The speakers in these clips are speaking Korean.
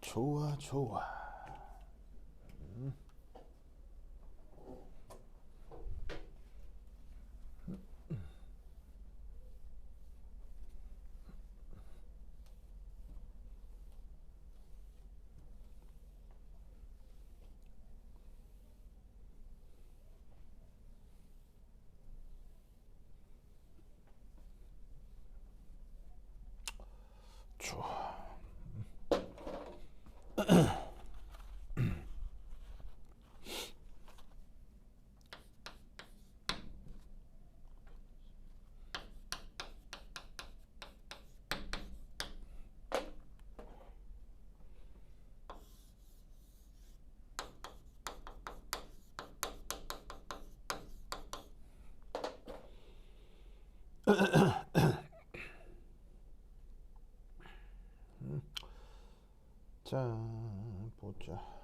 좋아, 좋아. 좋아. 자, 보자.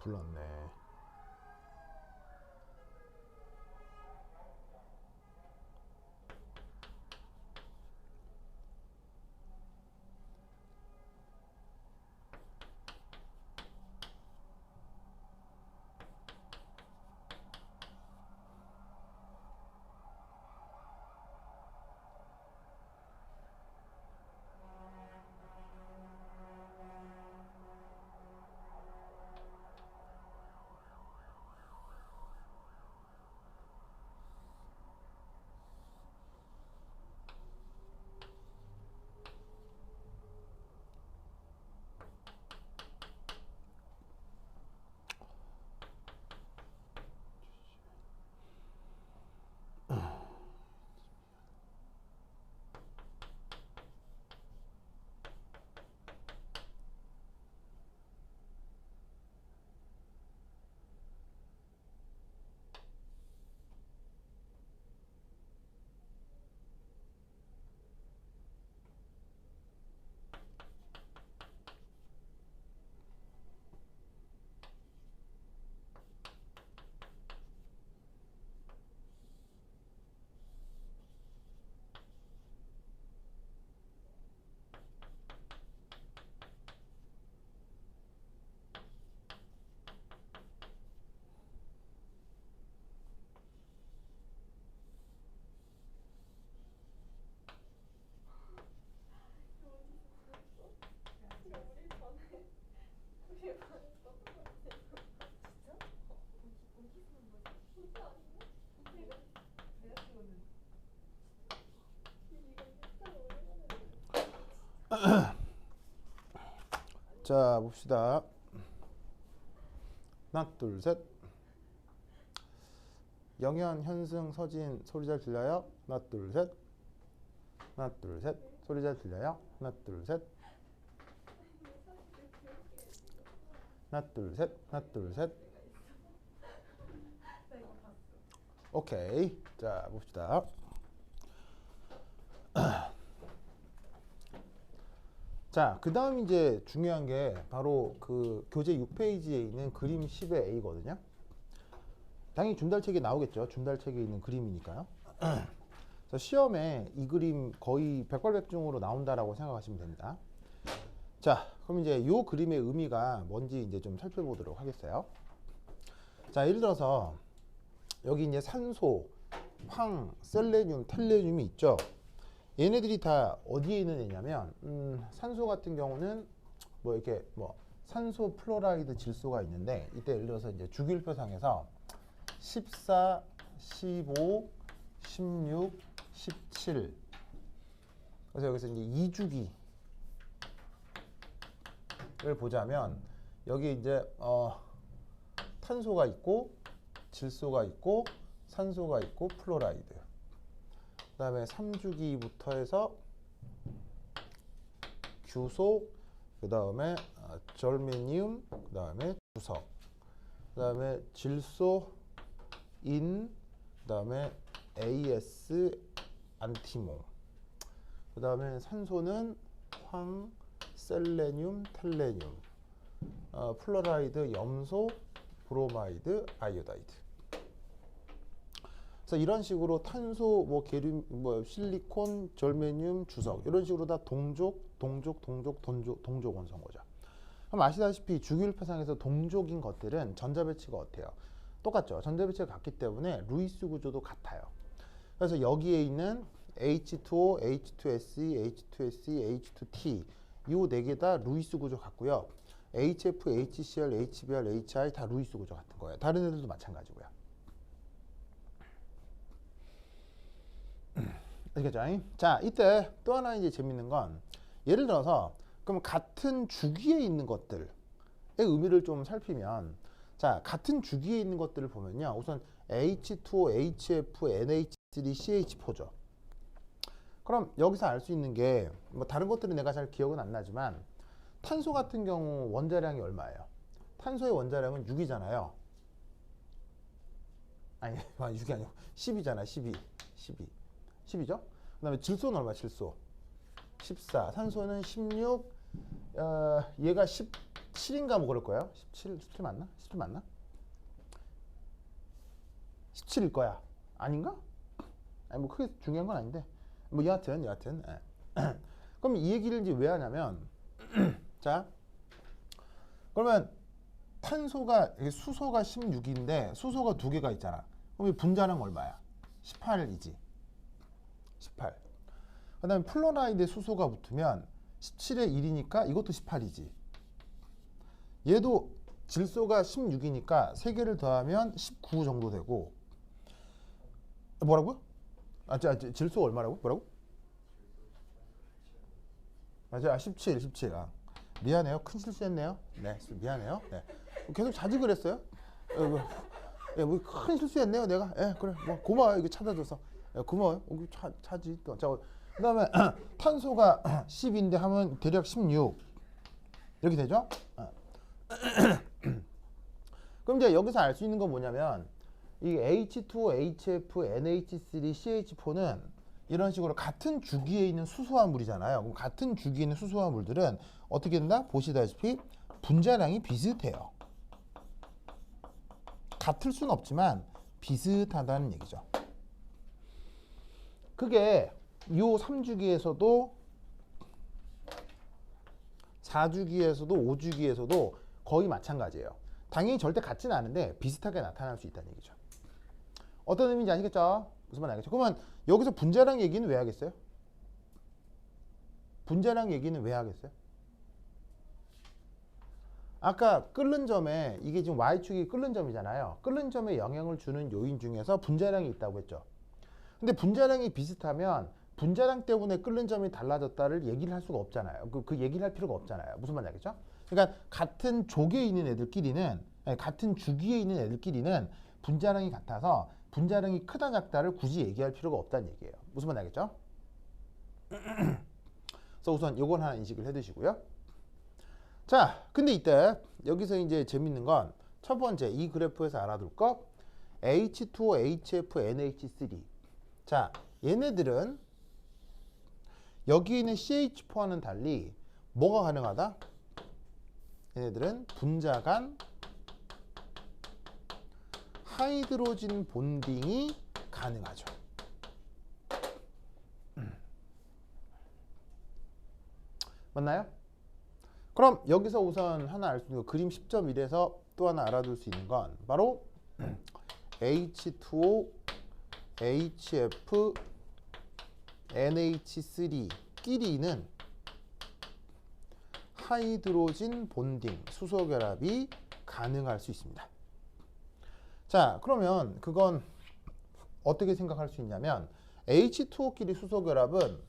불렀네. 자, 봅시다. 하나, 둘, 셋. 영현, 현승, 서진 소리 잘 들려요? 하나, 둘, 셋. 하나, 둘, 셋. 소리 잘 들려요? 하나, 둘, 셋. 하나, 둘, 셋. 하나, 둘, 셋. 오케이. 자, 봅시다. 자, 그 다음 이제 중요한 게 바로 그 교재 6페이지에 있는 그림 10의 A거든요. 당연히 준달책에 나오겠죠. 준달책에 있는 그림이니까요. 그래서 시험에 이 그림 거의 백발백중으로 나온다라고 생각하시면 됩니다. 자, 그럼 이제 이 그림의 의미가 뭔지 이제 좀 살펴보도록 하겠어요. 자, 예를 들어서 여기 이제 산소, 황, 셀레늄, 텔레늄이 있죠. 얘네들이 다 어디에 있는 애냐면 산소 같은 경우는 뭐 이렇게 뭐 산소 플로라이드 질소가 있는데 이때 예를 들어서 이제 주기율표상에서 14, 15, 16, 17 그래서 여기서 이제 2주기를 보자면 여기 이제 탄소가 있고 질소가 있고 산소가 있고 플로라이드 그 다음에 3주기부터 해서 규소 그 다음에 절메늄 그 다음에 주석 그 다음에 질소 인 그 다음에 AS 안티몬 그 다음에 산소는 황 셀레늄 텔레늄 플로라이드 염소 브로마이드 아이오다이드 그래서 이런 식으로 탄소 뭐 계륨 뭐 실리콘 절메늄 주석 이런 식으로 다 동족 원소인 거죠. 그럼 아시다시피 주기율표상에서 동족인 것들은 전자 배치가 어때요? 똑같죠. 전자 배치가 같기 때문에 루이스 구조도 같아요. 그래서 여기에 있는 H2O, H2SE, H2SE, H2T 이 네 개 다 루이스 구조 같고요. HF, HCl, HBr, HI 다 루이스 구조 같은 거예요. 다른 애들도 마찬가지고요. 아시겠죠? 자, 이때 또 하나 이제 재밌는 건 예를 들어서 그럼 같은 주기에 있는 것들의 의미를 좀 살피면 자, 같은 주기에 있는 것들을 보면요. 우선 H2O, HF, NH3, CH4죠. 그럼 여기서 알 수 있는 게 뭐 다른 것들은 내가 잘 기억은 안 나지만 탄소 같은 경우 원자량이 얼마예요? 탄소의 원자량은 6이잖아요. 아니, 6이 아니고 10이잖아. 12죠? 그 다음에 질소는 얼마? 질소 14. 산소는 16. 얘가 17인가 뭐 그럴 거예요. 17 맞나? 17 맞나? 17일 거야. 아닌가? 아니 뭐 크게 중요한 건 아닌데 뭐 여하튼 그럼 이 얘기를 이제 왜 하냐면 자 그러면 탄소가 수소가 16인데 수소가 두 개가 있잖아. 그럼 이 분자량 얼마야? 18이지. 18. 그 다음에 플로라이드에 수소가 붙으면 17에 1이니까 이것도 18이지. 얘도 질소가 16이니까 3개를 더하면 19 정도 되고 뭐라고요? 질소 얼마라고? 뭐라고? 맞아, 17. 미안해요. 큰 실수했네요. 네, 미안해요. 네. 계속 자직을 했어요. 뭐 큰 실수했네요, 내가. 그래, 뭐 고마워요. 이거 찾아줘서. 고마워요. 차지 또. 자, 그다음에 탄소가 10인데 하면 대략 16 이렇게 되죠? 그럼 이제 여기서 알 수 있는 건 뭐냐면 이 H2O, HF, NH3, CH4는 이런 식으로 같은 주기에 있는 수소화 물이잖아요. 그럼 같은 주기에 있는 수소화 물들은 어떻게 된다? 보시다시피 분자량이 비슷해요. 같을 수는 없지만 비슷하다는 얘기죠. 그게 이 3주기에서도 4주기에서도 5주기에서도 거의 마찬가지예요. 당연히 절대 같지는 않은데 비슷하게 나타날 수 있다는 얘기죠. 어떤 의미인지 아시겠죠? 무슨 말인지 알겠죠? 그러면 여기서 분자량 얘기는 왜 하겠어요? 분자량 얘기는 왜 하겠어요? 아까 끓는 점에 이게 지금 Y축이 끓는 점이잖아요. 끓는 점에 영향을 주는 요인 중에서 분자량이 있다고 했죠. 근데 분자량이 비슷하면 분자량 때문에 끓는 점이 달라졌다를 얘기를 할 수가 없잖아요. 그 얘기를 할 필요가 없잖아요. 무슨 말인지 알겠죠? 그러니까 같은 족에 있는 애들끼리는 같은 주기에 있는 애들끼리는 분자량이 같아서 분자량이 크다 작다를 굳이 얘기할 필요가 없다는 얘기예요. 무슨 말인지 알겠죠? 그래서 우선 요건 하나 인식을 해두시고요. 자, 근데 이때 여기서 이제 재밌는 건 첫 번째 이 그래프에서 알아둘 거 H2O, HF, NH3. 자, 얘네들은 여기 있는 CH4와는 달리 뭐가 가능하다? 얘네들은 분자 간 하이드로진 본딩이 가능하죠. 맞나요? 그럼 여기서 우선 하나 알 수 있는 거 그림 10.1에서 또 하나 알아둘 수 있는 건 바로 H2O, HF, NH3 끼리는 하이드로진 본딩, 수소 결합이 가능할 수 있습니다. 자, 그러면 그건 어떻게 생각할 수 있냐면 H2O끼리 수소 결합은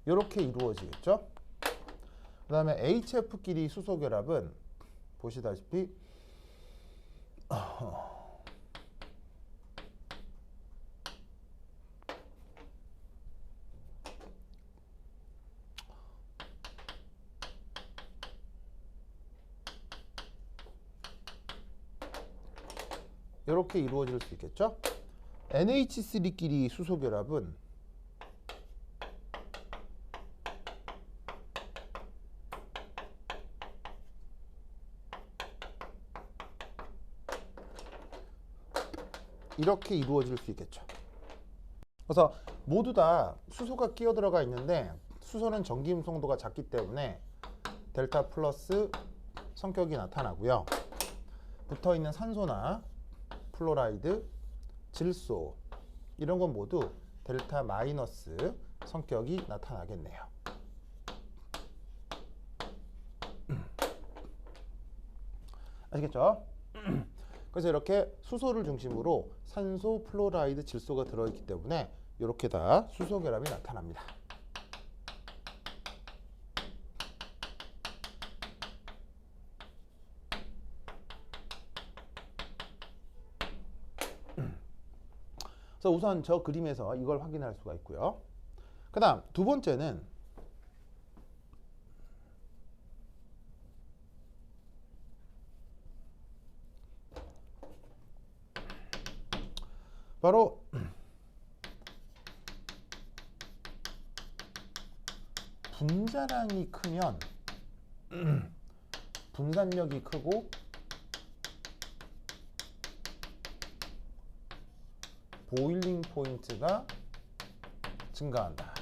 이렇게 이루어지겠죠. 그 다음에 HF끼리 수소 결합은 보시다시피 이렇게 이루어질 수 있겠죠. NH3끼리 수소 결합은 이렇게 이루어질 수 있겠죠. 그래서 모두 다 수소가 끼어 들어가 있는데 수소는 전기음성도가 작기 때문에 델타 플러스 성격이 나타나고요. 붙어 있는 산소나 플로라이드, 질소 이런 건 모두 델타 마이너스 성격이 나타나겠네요. 아시겠죠? 그래서 이렇게 수소를 중심으로 산소, 플로라이드, 질소가 들어있기 때문에 이렇게 다 수소 결합이 나타납니다. 그래서 우선 저 그림에서 이걸 확인할 수가 있고요. 그 다음 두 번째는 바로 분자량이 크면 분산력이 크고 보일링 포인트가 증가한다.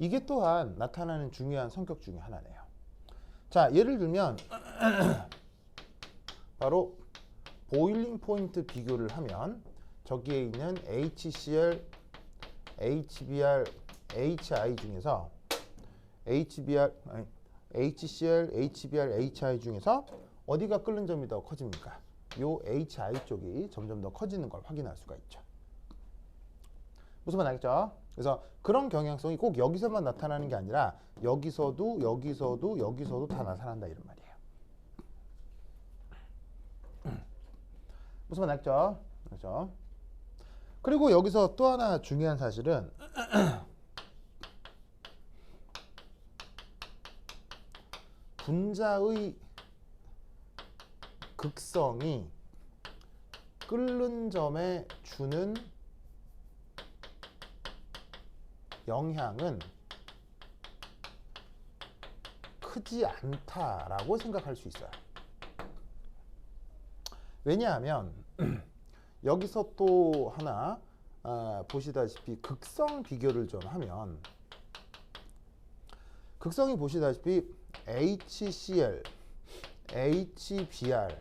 이게 또한 나타나는 중요한 성격 중에 하나네요. 자, 예를 들면 바로 보일링 포인트 비교를 하면 저기에 있는 HCl, HBr, HI 중에서 HCl, HBr, HI 중에서 어디가 끓는 점이 더 커집니까? 요 HI 쪽이 점점 더 커지는 걸 확인할 수가 있죠. 무슨 말 알겠죠? 그래서 그런 경향성이 꼭 여기서만 나타나는 게 아니라 여기서도 여기서도 여기서도 다 나타난다 이런 말이에요. 무슨 말 알겠죠? 그렇죠? 그리고 여기서 또 하나 중요한 사실은 분자의 극성이 끓는 점에 주는 영향은 크지 않다라고 생각할 수 있어요. 왜냐하면 여기서 또 하나 보시다시피 극성 비교를 좀 하면 극성이 보시다시피 HCl, HBr,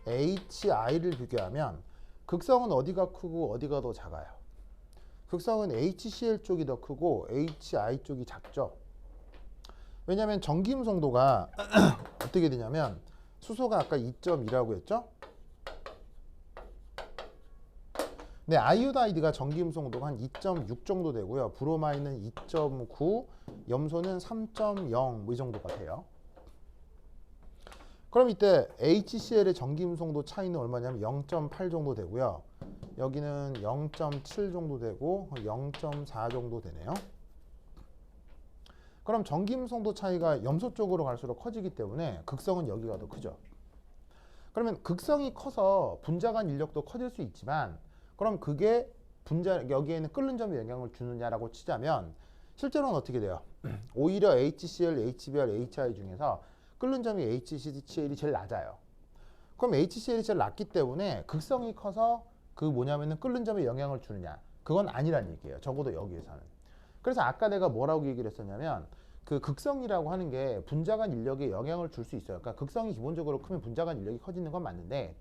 HI를 비교하면 극성은 어디가 크고 어디가 더 작아요? 극성은 HCl 쪽이 더 크고 HI 쪽이 작죠. 왜냐하면 전기음성도가 어떻게 되냐면 수소가 아까 2.2라고 했죠? 네, 아이오다이드가 전기음성도가 한 2.6 정도 되고요. 브로마인은 2.9, 염소는 3.0 뭐 이 정도가 돼요. 그럼 이때 HCl의 전기음성도 차이는 얼마냐면 0.8 정도 되고요. 여기는 0.7 정도 되고 0.4 정도 되네요. 그럼 전기음성도 차이가 염소 쪽으로 갈수록 커지기 때문에 극성은 여기가 더 크죠. 그러면 극성이 커서 분자 간 인력도 커질 수 있지만 그럼 그게 분자 여기에는 끓는 점에 영향을 주느냐라고 치자면 실제로는 어떻게 돼요? 오히려 HCl, HBr, HI 중에서 끓는 점이 HCl이 제일 낮아요. 그럼 HCl이 제일 낮기 때문에 극성이 커서 그 뭐냐면은 끓는 점에 영향을 주느냐? 그건 아니란 얘기예요. 적어도 여기에서는. 그래서 아까 내가 뭐라고 얘기를 했었냐면 그 극성이라고 하는 게 분자 간 인력에 영향을 줄 수 있어요. 그러니까 극성이 기본적으로 크면 분자 간 인력이 커지는 건 맞는데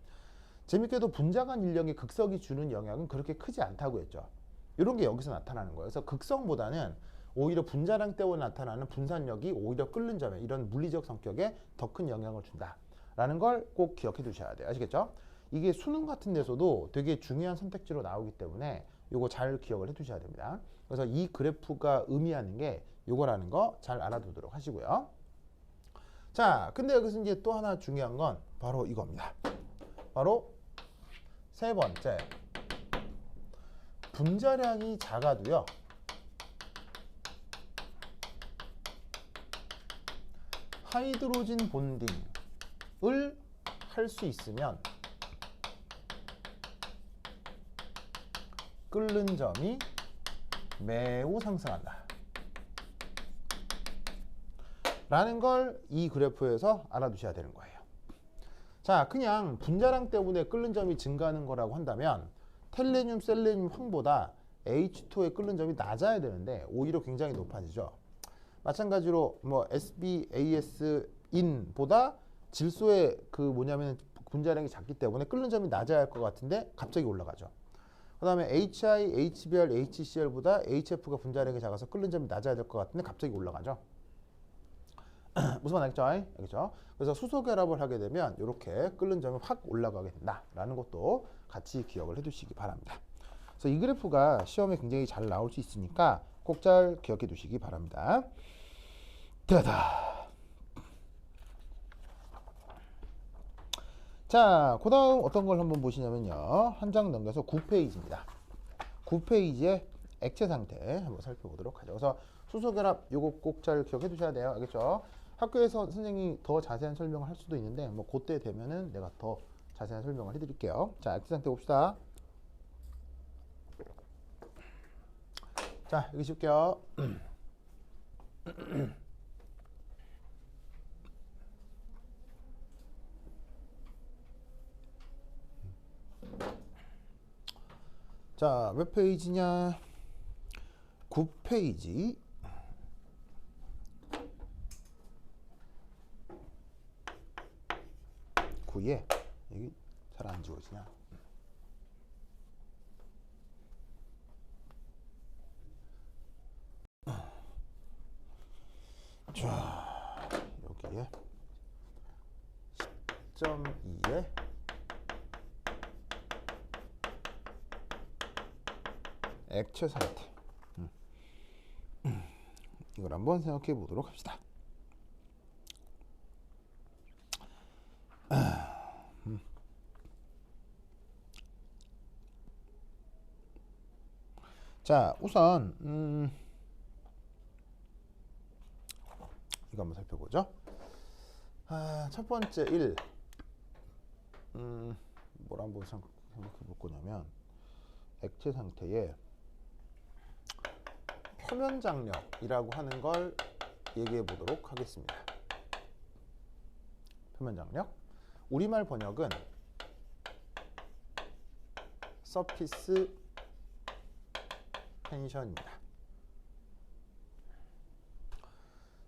재밌게도 분자간 인력의 극성이 주는 영향은 그렇게 크지 않다고 했죠. 이런 게 여기서 나타나는 거예요. 그래서 극성보다는 오히려 분자량 때문에 나타나는 분산력이 오히려 끓는 점에 이런 물리적 성격에 더 큰 영향을 준다라는 걸 꼭 기억해 두셔야 돼요. 아시겠죠? 이게 수능 같은 데서도 되게 중요한 선택지로 나오기 때문에 요거 잘 기억을 해 두셔야 됩니다. 그래서 이 그래프가 의미하는 게 요거라는 거 잘 알아두도록 하시고요. 자, 근데 여기서 이제 또 하나 중요한 건 바로 이겁니다. 바로 세 번째, 분자량이 작아도요, 하이드로진 본딩을 할 수 있으면 끓는 점이 매우 상승한다 라는 걸 이 그래프에서 알아두셔야 되는 거예요. 자, 그냥 분자량 때문에 끓는 점이 증가하는 거라고 한다면 텔레늄, 셀레늄, 황보다 H2의 끓는 점이 낮아야 되는데 오히려 굉장히 높아지죠. 마찬가지로 뭐 SbAs 인보다 질소의 그 뭐냐면 분자량이 작기 때문에 끓는 점이 낮아야 할 것 같은데 갑자기 올라가죠. 그 다음에 HI, HBr, HCl보다 HF가 분자량이 작아서 끓는 점이 낮아야 될 것 같은데 갑자기 올라가죠. 무슨 말 알겠죠? 알겠죠? 그래서 수소 결합을 하게 되면 이렇게 끓는 점이 확 올라가게 된다라는 것도 같이 기억을 해두시기 바랍니다. 그래서 이 그래프가 시험에 굉장히 잘 나올 수 있으니까 꼭 잘 기억해 두시기 바랍니다. 따다. 자, 그 다음 어떤 걸 한번 보시냐면요. 한 장 넘겨서 9페이지입니다. 9페이지의 액체 상태 한번 살펴보도록 하죠. 그래서 수소 결합 요거 꼭 잘 기억해 두셔야 돼요. 알겠죠? 학교에서 선생님이 더 자세한 설명을 할 수도 있는데 뭐 그때 되면은 내가 더 자세한 설명을 해드릴게요. 자, 액체 상태 봅시다. 자, 여기 쉴게요. 자, 몇 페이지냐? 9페이지. 9에 여기 잘 안 지워지냐? 자, 여기에 10.2에 액체 상태. 이걸 한번 생각해 보도록 합시다. 자, 우선 이거 한번 살펴보죠. 첫 번째 1, 뭘 한번 생각해 볼 거냐면 액체 상태에 표면 장력이라고 하는 걸 얘기해 보도록 하겠습니다. 표면 장력. 우리말 번역은 서피스 텐션입니다.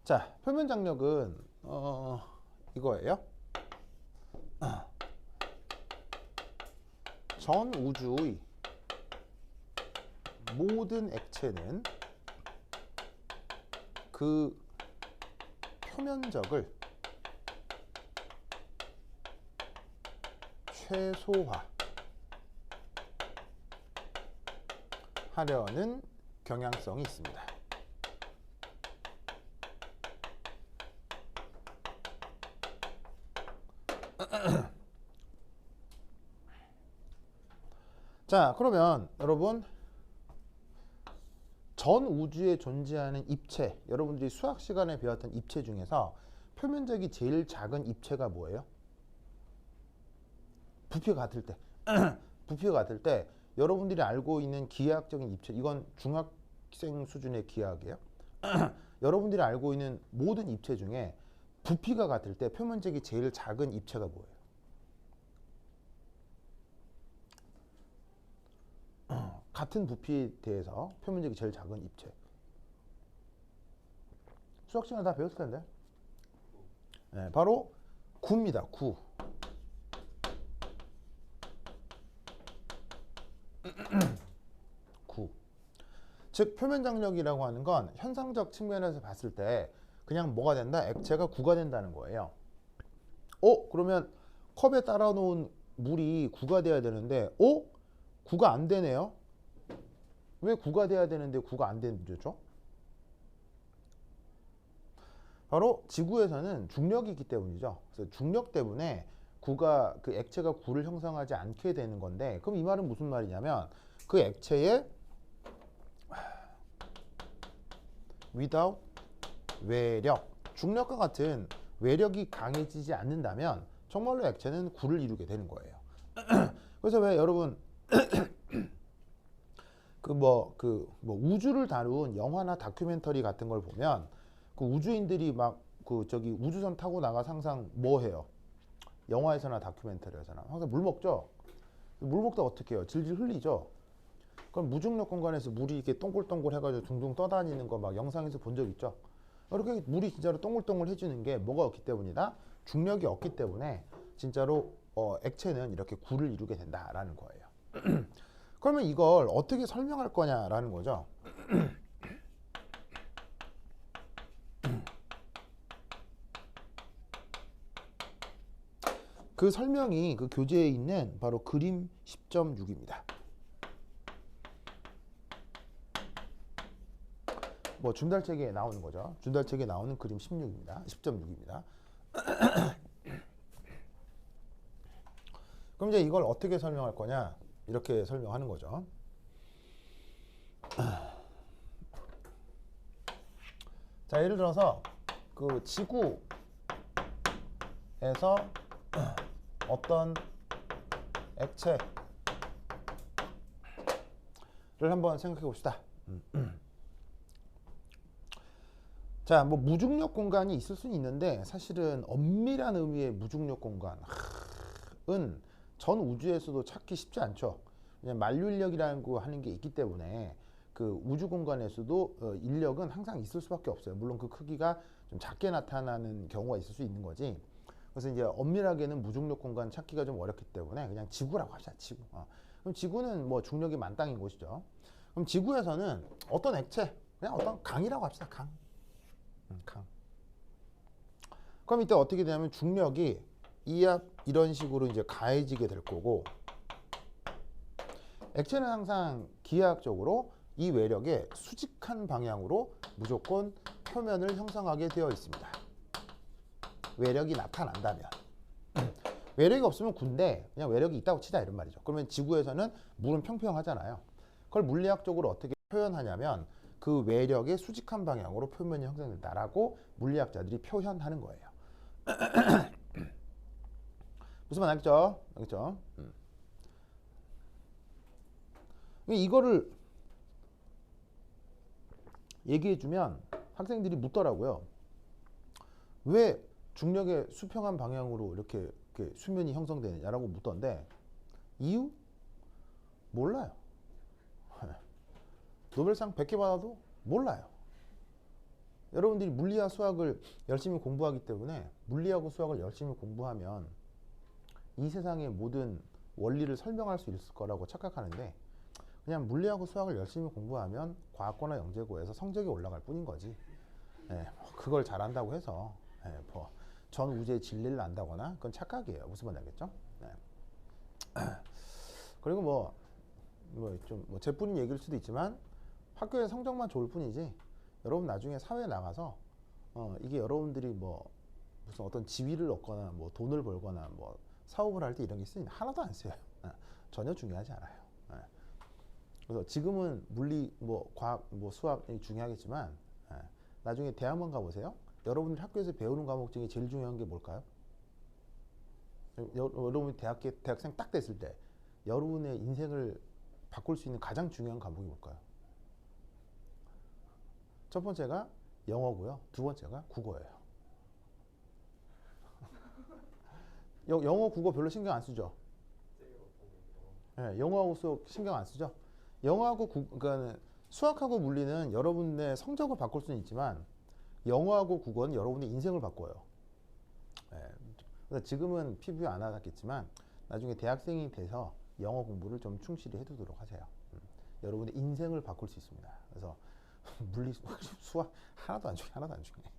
자, 표면 장력은 이거예요. 전 우주의 모든 액체는 그 표면적을 최소화하려는 경향성이 있습니다. 자, 그러면 여러분 전 우주에 존재하는 입체, 여러분들이 수학 시간에 배웠던 입체 중에서 표면적이 제일 작은 입체가 뭐예요? 부피가 같을 때 부피가 같을 때 여러분들이 알고 있는 기하학적인 입체, 이건 중학생 수준의 기하학이에요. 여러분들이 알고 있는 모든 입체 중에 부피가 같을 때 표면적이 제일 작은 입체가 뭐예요? 같은 부피에 대해서 표면적이 제일 작은 입체. 수학 시간에 다 배웠을 텐데. 네, 바로 구입니다. 구. 즉 표면 장력이라고 하는 건 현상적 측면에서 봤을 때 그냥 뭐가 된다? 액체가 구가 된다는 거예요. 그러면 컵에 따라 놓은 물이 구가 돼야 되는데 구가 안 되네요. 왜 구가 돼야 되는데 구가 안 되죠? 바로 지구에서는 중력이 있기 때문이죠. 그래서 중력 때문에 구가 그 액체가 구를 형성하지 않게 되는 건데, 그럼 이 말은 무슨 말이냐면 그 액체에 without 외력, 중력과 같은 외력이 강해지지 않는다면 정말로 액체는 구를 이루게 되는 거예요. 그래서 왜 여러분 우주를 다룬 영화나 다큐멘터리 같은 걸 보면 그 우주인들이 막 그 저기 우주선 타고 나가 항상 뭐 해요? 영화에서나 다큐멘터리에서나 항상 물 먹죠. 물 먹다 어떻게 해요? 질질 흘리죠. 그럼 무중력 공간에서 물이 이렇게 동글동글 해가지고 둥둥 떠다니는 거 막 영상에서 본 적 있죠. 이렇게 물이 진짜로 동글동글 해주는 게 뭐가 없기 때문이다? 중력이 없기 때문에 진짜로 액체는 이렇게 구를 이루게 된다라는 거예요. 그러면 이걸 어떻게 설명할 거냐라는 거죠. 그 설명이 그 교재에 있는 바로 그림 10.6입니다. 뭐 준달책에 나오는 거죠. 준달책에 나오는 그림 16입니다. 10.6입니다. 그럼 이제 이걸 어떻게 설명할 거냐? 이렇게 설명하는 거죠. 자, 예를 들어서 그 지구에서 어떤 액체를 한번 생각해 봅시다. 자, 뭐 무중력 공간이 있을 수는 있는데 사실은 엄밀한 의미의 무중력 공간은 전 우주에서도 찾기 쉽지 않죠. 왜냐면 만류인력이라는 거 하는 게 있기 때문에 그 우주 공간에서도 인력은 항상 있을 수밖에 없어요. 물론 그 크기가 좀 작게 나타나는 경우가 있을 수 있는 거지. 그래서 이제 엄밀하게는 무중력 공간 찾기가 좀 어렵기 때문에 그냥 지구라고 합시다. 지구. 그럼 지구는 뭐 중력이 만땅인 곳이죠. 그럼 지구에서는 어떤 액체, 그냥 어떤 강이라고 합시다. 강. 그럼 이때 어떻게 되냐면 중력이 이런 식으로 이제 가해지게 될 거고, 액체는 항상 기하학적으로 이 외력의 수직한 방향으로 무조건 표면을 형성하게 되어 있습니다. 외력이 나타난다면. 외력이 없으면 군데 그냥 외력이 있다고 치자 이런 말이죠. 그러면 지구에서는 물은 평평하잖아요. 그걸 물리학적으로 어떻게 표현하냐면 그 외력의 수직한 방향으로 표면이 형성된다라고 물리학자들이 표현하는 거예요. 무슨 말 알겠죠? 알겠죠? 이거를 얘기해주면 학생들이 묻더라고요. 왜 중력의 수평한 방향으로 이렇게 수면이 형성되느냐라고 묻던데 이유? 몰라요. 노벨상 100개 받아도 몰라요. 여러분들이 물리와 수학을 열심히 공부하기 때문에 물리하고 수학을 열심히 공부하면 이 세상의 모든 원리를 설명할 수 있을 거라고 착각하는데 그냥 물리하고 수학을 열심히 공부하면 과학고나 영재고에서 성적이 올라갈 뿐인 거지. 그걸 잘한다고 해서 전 우주의 진리를 안다거나 그건 착각이에요. 무슨 말인지 알겠죠? 그리고 제뿐인 얘기일 수도 있지만 학교의 성적만 좋을 뿐이지 여러분 나중에 사회에 나가서 이게 여러분들이 무슨 어떤 지위를 얻거나 돈을 벌거나 사업을 할 때 이런 게 쓰니 하나도 안 쓰여요. 전혀 중요하지 않아요. 그래서 지금은 물리, 과학, 수학이 중요하겠지만 나중에 대학원 가보세요. 여러분들 학교에서 배우는 과목 중에 제일 중요한 게 뭘까요? 여러분이 대학생 딱 됐을 때 여러분의 인생을 바꿀 수 있는 가장 중요한 과목이 뭘까요? 첫 번째가 영어고요. 두 번째가 국어예요. 영어, 국어 별로 신경 안 쓰죠? 영어하고 수학 신경 안 쓰죠? 영어하고 그러니까 수학하고 물리는 여러분의 성적을 바꿀 수는 있지만 영어하고 국어는 여러분의 인생을 바꿔요. 그래서 지금은 피부에 안 와닿겠지만 나중에 대학생이 돼서 영어 공부를 좀 충실히 해두도록 하세요. 여러분의 인생을 바꿀 수 있습니다. 그래서 물리 수학 하나도 안 중요해. 하나도 안 중요해.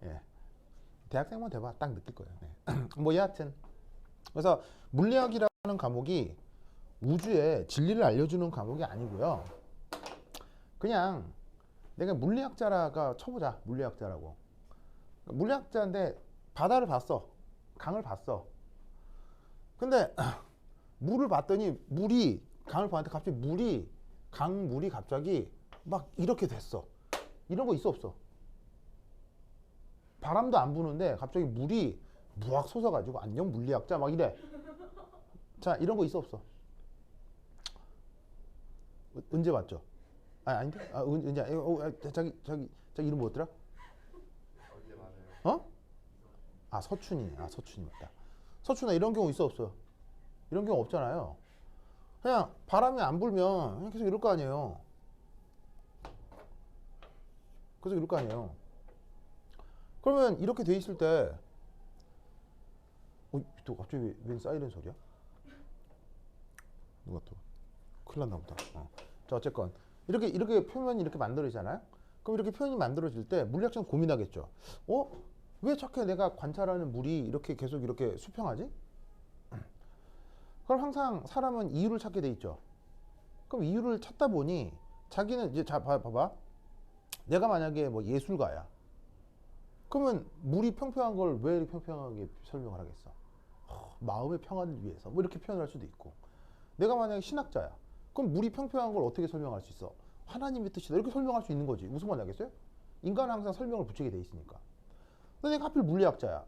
예. 대학생만 돼봐 딱 느낄 거예요. 네. 뭐 여하튼 그래서 물리학이라는 과목이 우주의 진리를 알려주는 과목이 아니고요. 그냥 내가 물리학자라가 쳐보자. 물리학자라고. 물리학자인데 바다를 봤어. 강을 봤어. 근데 물을 봤더니 물이 강을 봤는데 갑자기 강물이 갑자기 막 이렇게 됐어. 이런 거 있어 없어? 바람도 안 부는데 갑자기 물이 무악 솟아가지고 안녕 물리학자 막 이래. 자 이런 거 있어 없어? 언제 봤죠? 아닌데? 은재 자기 이름 뭐였더라? 어? 서춘이 맞다. 서춘아 이런 경우 있어 없어? 이런 경우 없잖아요. 그냥 바람이 안 불면 그냥 계속 이럴 거 아니에요. 계속 이럴 거 아니에요. 그러면 이렇게 돼 있을 때 또 갑자기 웬 사이렌 소리야? 누가 또 큰일 났나 보다. 자 어쨌건 이렇게 표현이 이렇게 만들어지잖아요. 그럼 이렇게 표현이 만들어질 때 물리학자는 고민하겠죠. 왜 저렇게 내가 관찰하는 물이 이렇게 계속 이렇게 수평하지? 그럼 항상 사람은 이유를 찾게 돼 있죠. 그럼 이유를 찾다 보니 자기는 이제 봐봐. 내가 만약에 뭐 예술가야. 그러면 물이 평평한 걸 왜 이렇게 평평하게 설명을 하겠어? 마음의 평안을 위해서 뭐 이렇게 표현할 수도 있고. 내가 만약에 신학자야. 그럼 물이 평평한 걸 어떻게 설명할 수 있어? 하나님의 뜻이다. 이렇게 설명할 수 있는 거지. 무슨 말이 겠어요? 인간은 항상 설명을 붙이게 돼 있으니까. 근데 내가 하필 물리학자야.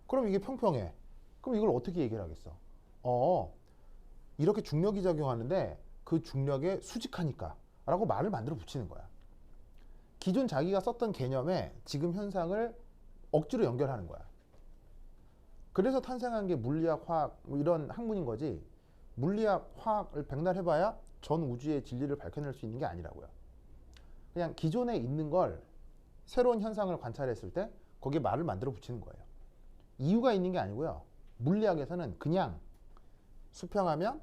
그럼 이게 평평해. 그럼 이걸 어떻게 얘기를 하겠어? 이렇게 중력이 작용하는데 그 중력에 수직하니까 라고 말을 만들어 붙이는 거야. 기존 자기가 썼던 개념에 지금 현상을 억지로 연결하는 거야. 그래서 탄생한 게 물리학, 화학 뭐 이런 학문인 거지. 물리학, 화학을 백날 해봐야 전 우주의 진리를 밝혀낼 수 있는 게 아니라고요. 그냥 기존에 있는 걸 새로운 현상을 관찰했을 때 거기에 말을 만들어 붙이는 거예요. 이유가 있는 게 아니고요. 물리학에서는 그냥 수평하면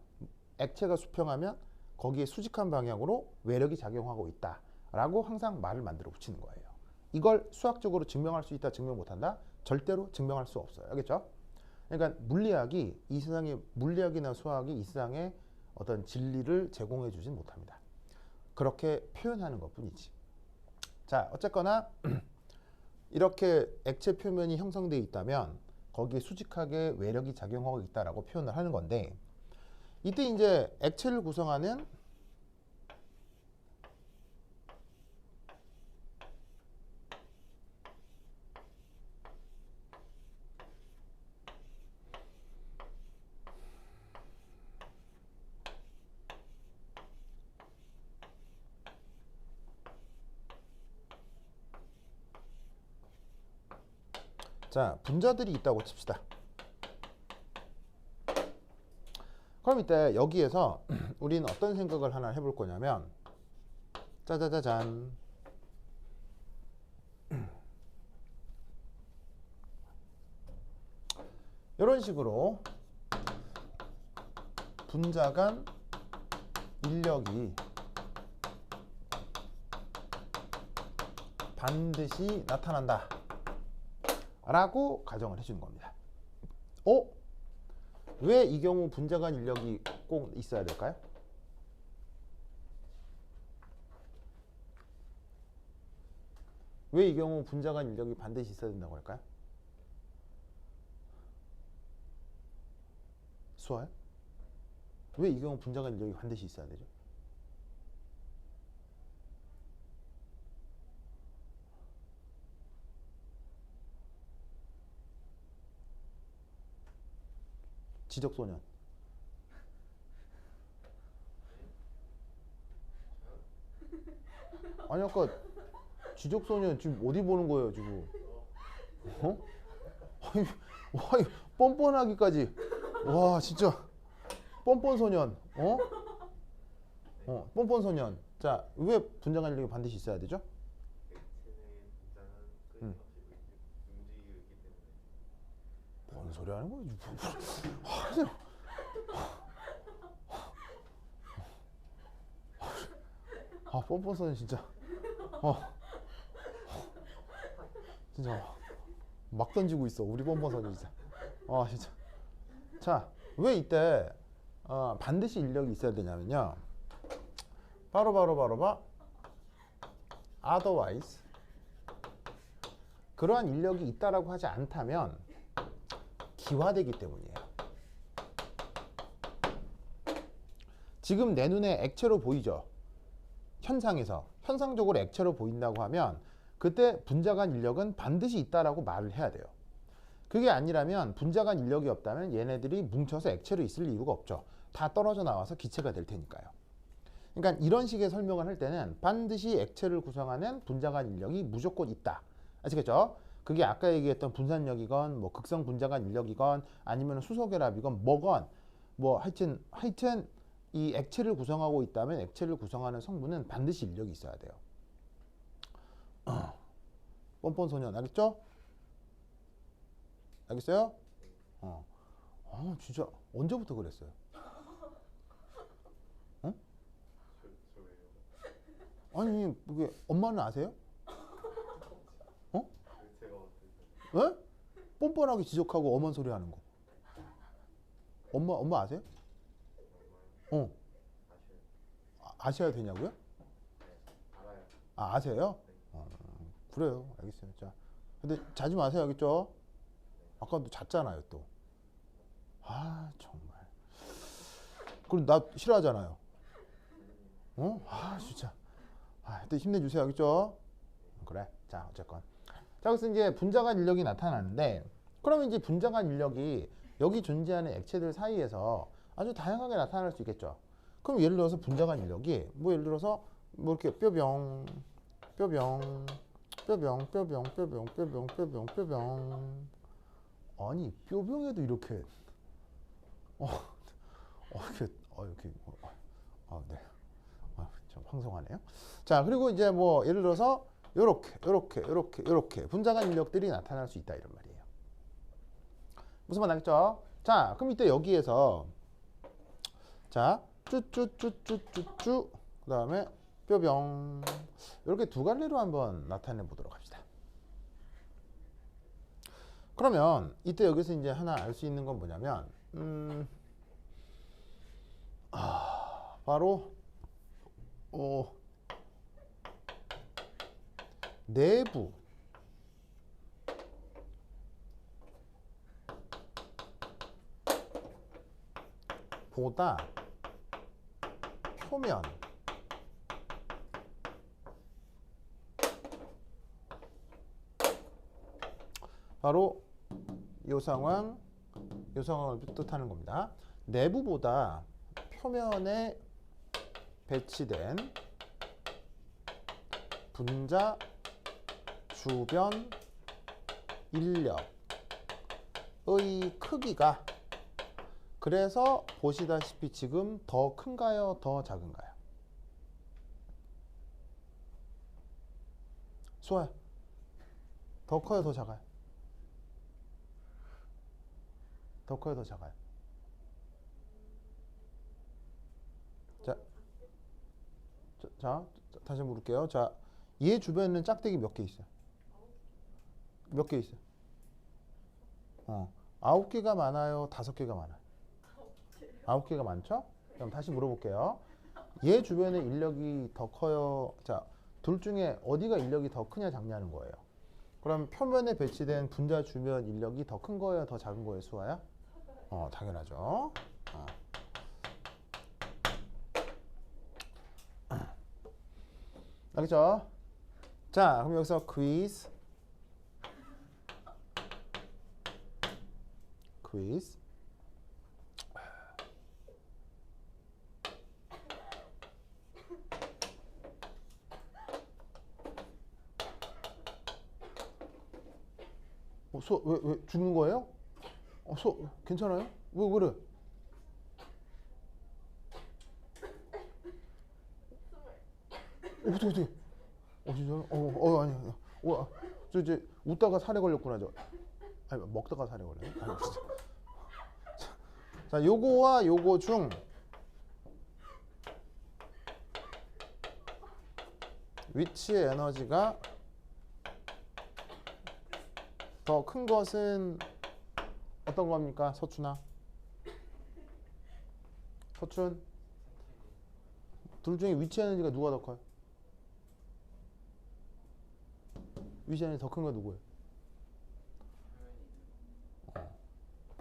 액체가 수평하면 거기에 수직한 방향으로 외력이 작용하고 있다라고 항상 말을 만들어 붙이는 거예요. 이걸 수학적으로 증명할 수 있다, 증명 못한다? 절대로 증명할 수 없어요. 알겠죠? 그러니까 물리학이 이 세상에 물리학이나 수학이 이 세상에 어떤 진리를 제공해 주진 못합니다. 그렇게 표현하는 것뿐이지. 자, 어쨌거나 이렇게 액체 표면이 형성되어 있다면 거기에 수직하게 외력이 작용하고 있다라고 표현을 하는 건데 이때 이제 액체를 구성하는 자, 분자들이 있다고 칩시다. 그럼 이때 여기에서 우리는 어떤 생각을 하나 해볼 거냐면 짜자자잔 이런 식으로 분자 간 인력이 반드시 나타난다 라고 가정을 해주는 겁니다. 왜 이 경우 분자 간 인력이 꼭 있어야 될까요? 왜 이 경우 분자 간 인력이 반드시 있어야 된다고 할까요? 수아요? 왜 이 경우 분자 간 인력이 반드시 있어야 되죠? 지적소년. 아니 아까 지적소년 지금 어디 보는 거예요 지금? 아니, 뻔뻔하기까지. 와 진짜 뻔뻔소년. 뻔뻔소년. 자, 왜 분자 간 인력이 반드시 있어야 되죠? 뭔 소리 하는 거야? 뻔뻔선이 진짜 어 진짜 막 던지고 있어 우리 뻔뻔선이 진짜. 진짜. 자, 왜 이때 반드시 인력이 있어야 되냐면요. 바로 otherwise 그러한 인력이 있다라고 하지 않다면 기화되기 때문이에요. 지금 내 눈에 액체로 보이죠? 현상적으로 액체로 보인다고 하면 그때 분자간 인력은 반드시 있다라고 말을 해야 돼요. 그게 아니라면 분자간 인력이 없다면 얘네들이 뭉쳐서 액체로 있을 이유가 없죠. 다 떨어져 나와서 기체가 될 테니까요. 그러니까 이런 식의 설명을 할 때는 반드시 액체를 구성하는 분자간 인력이 무조건 있다. 아시겠죠? 그게 아까 얘기했던 분산력이건 뭐 극성 분자간 인력이건 아니면 수소결합이건 뭐건 뭐 하여튼 이 액체를 구성하고 있다면 액체를 구성하는 성분은 반드시 인력이 있어야 돼요. 뻔뻔소년 알겠죠? 알겠어요? 진짜 언제부터 그랬어요? 어? 아니 이게 엄마는 아세요? 어? 왜? 뻔뻔하게 지적하고 엄한 소리 하는 거. 엄마 아세요? 아셔야 되냐고요? 아세요? 그래요. 알겠어요. 자, 근데 자지 마세요. 알겠죠? 아까도 잤잖아요, 또. 정말. 그럼 나 싫어하잖아요. 진짜. 하여튼 힘내주세요. 알겠죠? 그래. 자, 어쨌건. 자, 그래서 이제 분자간 인력이 나타나는데, 그러면 이제 분자간 인력이 여기 존재하는 액체들 사이에서 아주 다양하게 나타날 수 있겠죠. 그럼 예를 들어서 분자간 인력이, 뭐 예를 들어서, 뭐 이렇게 뼈병, 아니 뼈병에도 이렇게 네. 좀 황송하네요. 자, 그리고 이제 뭐 예를 들어서 요렇게 분자간 인력들이 나타날 수 있다 이런 말이에요. 무슨 말 알겠죠? 자, 그럼 이때 여기에서 자, 쭈쭈 그다음에 뼈병 이렇게 두 갈래로 한번 나타내 보도록 합시다. 그러면 이때 여기서 이제 하나 알 수 있는 건 뭐냐면 바로 내부 보다 표면 바로 이 상황을 뜻하는 겁니다. 내부보다 표면에 배치된 분자 주변 인력의 크기가 그래서 보시다시피 지금 더 큰가요? 더 작은가요? 수아야, 더 커요? 더 작아요? 더 커요? 더 작아요? 자, 다시 물을게요. 자, 얘 주변에는 짝대기 몇 개 있어요? 몇 개 있어요? 9개가 많아요? 5개가 많아요? 9개가 많죠? 그럼 다시 물어볼게요. 얘 주변에 인력이 더 커요? 자, 둘 중에 어디가 인력이 더 크냐 작냐는 거예요. 그럼 표면에 배치된 분자 주변 인력이 더 큰 거예요? 더 작은 거예요? 수아야? 당연하죠. 알겠죠? 자, 그럼 여기서 quiz. 왜 죽는 거예요? 괜찮아요? 왜 그래? 어떻게? 진짜요? 아니. 저 이제 웃다가 살에 걸렸구나 아니 먹다가 살에 걸렸네. 자, 요거와 요거 중 위치 에너지가 더 큰 것은 어떤 겁니까? 서춘아? 서춘? 둘 중에 위치 에너지가 누가 더 커요? 위치 에너지 더 큰 거 누구예요?